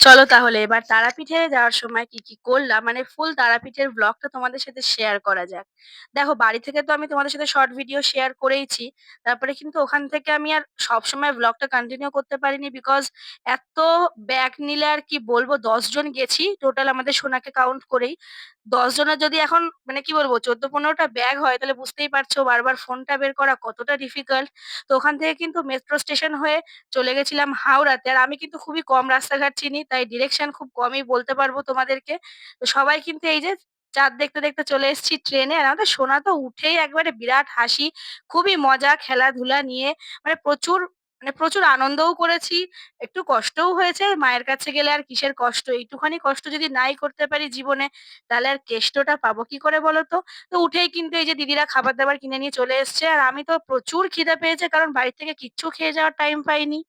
চলো তাহলে এবার তারাপীঠে যাওয়ার সময় কি কি করলাম মানে ফুল তারাপীঠের ব্লগটা তোমাদের সাথে শেয়ার করা যাক। দেখো বাড়ি থেকে তো আমি তোমাদের সাথে শর্ট ভিডিও শেয়ার করেইছি। তারপরে কিন্তু ওখান থেকে আমি আর সবসময় ব্লগটা কন্টিনিউ করতে পারিনি, বিকজ এত ব্যাগ নিলে আর কি বলবো, 10 জন গেছি টোটাল আমাদের সোনাকে কাউন্ট করেই। 10 জনের যদি এখন মানে কি বলবো 14-15টা ব্যাগ হয়, তাহলে বুঝতেই পারছো বারবার ফোনটা বের করা কতটা ডিফিকাল্ট। তো ওখান থেকে কিন্তু মেট্রো স্টেশন হয়ে চলে গেছিলাম হাওড়াতে। আর আমি কিন্তু খুবই কম রাস্তাঘাট চিনি, তাই ডিরেকশন খুব কমই বলতে পারবো তোমাদেরকে। তো সবাই কিন্তু এই যে চাঁদ দেখতে দেখতে চলে এসেছি ট্রেনে, আর আমাদের সোনা তো উঠেই একবারে বিরাট হাসি, খুবই মজা খেলাধুলা নিয়ে, মানে প্রচুর, মানে প্রচুর আনন্দও করেছি। একটু কষ্টও হয়েছে, মায়ের কাছে গেলে আর কিসের কষ্ট, এইটুখানি কষ্ট যদি নাই করতে পারি জীবনে, তাহলে আর কেষ্টটা পাবো কি করে বলো তো। তো উঠেই কিন্তু এই যে দিদিরা খাবার দাবার কিনে নিয়ে চলে এসছে, আর আমি তো প্রচুর খিদে পেয়েছে কারণ বাড়ি থেকে কিচ্ছু খেয়ে যাওয়ার টাইম পাইনি।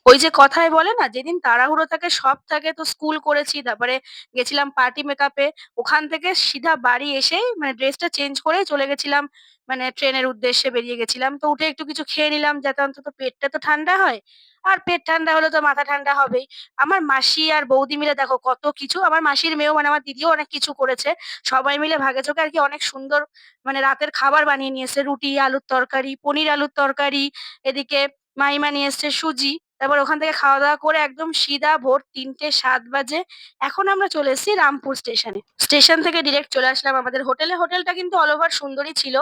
ওই যে কথায় বলে না, যেদিন তাড়াহুড়ো থাকে সব থাকে, তো স্কুল করেছি, তারপরে গেছিলাম পার্টি মেকআপে, ওখান থেকে সিধা বাড়ি এসেই মানে ড্রেসটা চেঞ্জ করে চলে গেছিলাম, মানে ট্রেনের উদ্দেশ্যে বেরিয়ে গেছিলাম। তো উঠে একটু কিছু খেয়ে নিলাম যাতে অন্তত পেটটা তো ঠান্ডা হয়। আর পেট ঠান্ডা হলে তো মাথা ঠান্ডা হবেই। আমার মাসি আর বৌদি মিলে দেখো কত কিছু, আমার মাসির মেয়েও মানে আমার দিদিও অনেক কিছু করেছে। সবাই মিলে ভাগে চোখে আর কি অনেক সুন্দর মানে রাতের খাবার বানিয়ে নিয়ে এসেছে, রুটি আলুর তরকারি, পনির আলুর তরকারি, এদিকে মাইমা নিয়ে এসছে সুজি। তারপর ওখান থেকে খাওয়া-দাওয়া করে একদম সিধা ভোর ৩:০০ ৭ বাজে এখন আমরা চলে এসেছি রামপুর স্টেশনে। স্টেশন থেকে ডিরেক্ট চলে আসলাম আমাদের হোটেলে। হোটেলটা কিন্তু অল ওভার সুন্দরই ছিল।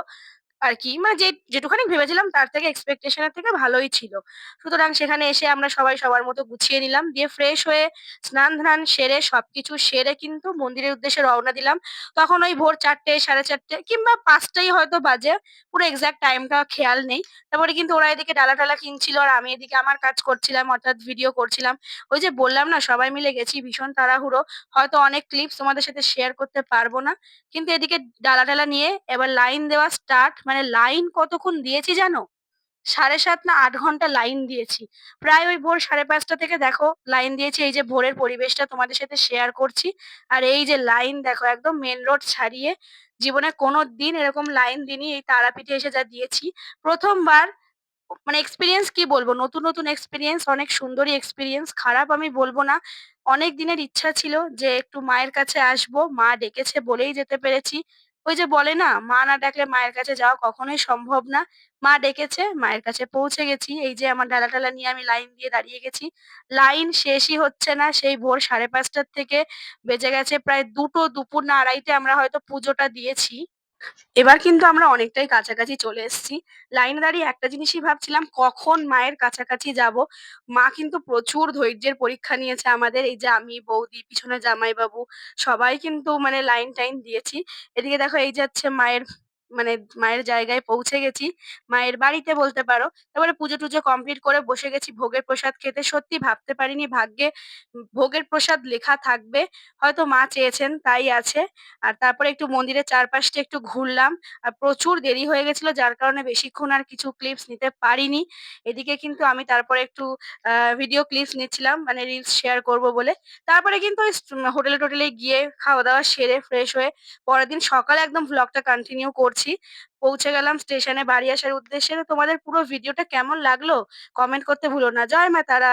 আর কি মানে যেটুখানি ভেবেছিলাম তার থেকে এক্সপেকটেশন এর থেকে ভালোই ছিল। সুতরাং সেখানে এসে আমরা সবাই সবার মতো গুছিয়ে নিলাম, দিয়ে ফ্রেশ হয়ে স্নান-ধান সেরে সবকিছু সেরে কিন্তু মন্দিরের উদ্দেশ্যে রওনা দিলাম। তখন ওই ভোর ৪টে ৪:৩০ কিংবা ৫টাই হয়তো বাজে, পুরো এক্সাক্ট টাইমটা খেয়াল নেই। তারপরে কিন্তু ওরা এদিকে ডালা-টালা কিনছিল আর আমি এদিকে আমার কাজ করছিলাম, অর্থাৎ ভিডিও করছিলাম। ওই যে বললাম না সবাই মিলে গেছি, ভীষণ তাড়াহুড়ো। হয়তো অনেক ক্লিপস তোমাদের সাথে শেয়ার করতে পারবো না। কিন্তু এদিকে ডালা-টালা নিয়ে এবার লাইন দেওয়া স্টার্ট। মানে লাইন কতক্ষণ দিয়েছি জানো? ৭.৫ না ৮ ঘন্টা লাইন দিয়েছি। প্রায় ওই ভোর ৫:৩০ থেকে দেখো লাইন দিয়েছি। এই যে ভোরের পরিবেশটা তোমাদের সাথে শেয়ার করছি। আর এই যে লাইন দেখো একদম মেইন রোড ছাড়িয়ে। জীবনে কোনদিন এরকম লাইন দিইনি। এই তারাপীঠে এসে যা দিয়েছি। ১ম বার মানে এক্সপেরিয়েন্স কি বলবো? নতুন, নতুন এক্সপেরিয়েন্স, অনেক সুন্দরই এক্সপেরিয়েন্স। খারাপ আমি বলব না। অনেক দিনের ইচ্ছা ছিল যে একটু মায়ের কাছে আসবো। মা ডেকেছে বলেই যেতে পেরেছি। ওই যে বলে না, মা না ডাকলে মায়ের কাছে যাওয়া কখনোই সম্ভব না। মা ডেকেছে, মায়ের কাছে পৌঁছে গেছি। এই যে আমার ডালা-টালা নিয়ে আমি লাইন দিয়ে দাঁড়িয়ে গেছি। লাইন শেষই হচ্ছে না। সেই ভোর ৫:৩০ থেকে বেজে গেছে প্রায় ২টো, দুপুর না ২:৩০ আমরা হয়তো পুজোটা দিয়েছি। এবার কিন্তু আমরা অনেকটাই কাছাকাছি চলে এসেছি। লাইনে দাঁড়িয়ে একটা জিনিসই ভাবছিলাম কখন মায়ের কাছাকাছি যাবো। মা কিন্তু প্রচুর ধৈর্যের পরীক্ষা নিয়েছে আমাদের। এই যে আমি, বৌদি, পিছনে জামাইবাবু সবাই কিন্তু মানে লাইন-টাইন দিয়েছি। এদিকে দেখো এই যাচ্ছে মায়ের মানে মায়ের জায়গায় পৌঁছে গেছি। মায়ের বাড়িতে বলতে পারো। তারপরে পুজো-টুজো কমপ্লিট করে বসে গেছি ভোগের প্রসাদ খেতে। সত্যি ভাবতে পারিনি ভাগ্যে ভোগের প্রসাদ লেখা থাকবে। হয়তো মা চেয়েছেন তাই আছে। আর তারপরে একটু মন্দিরের চারপাশটা একটু ঘুরলাম। আর প্রচুর দেরি হয়ে গেছিল যার কারণে বেশিক্ষণ আর কিছু ক্লিপস নিতে পারিনি। এদিকে কিন্তু আমি তারপরে একটু আ ভিডিও ক্লিপস নিচ্ছিলাম মানে রিলস শেয়ার করব বলে। তারপরে কিন্তু ওই হোটেলে-টোটেলে গিয়ে খাওয়া-দাওয়া সেরে ফ্রেশ হয়ে পরের দিন সকালে একদম ভ্লগটা কন্টিনিউ করছি। পৌঁছে গেলাম স্টেশনে বাড়ি আসার উদ্দেশ্যে। তো তোমাদের পুরো ভিডিওটা কেমন লাগলো? কমেন্ট করতে ভুলো না। জয় মা তারা।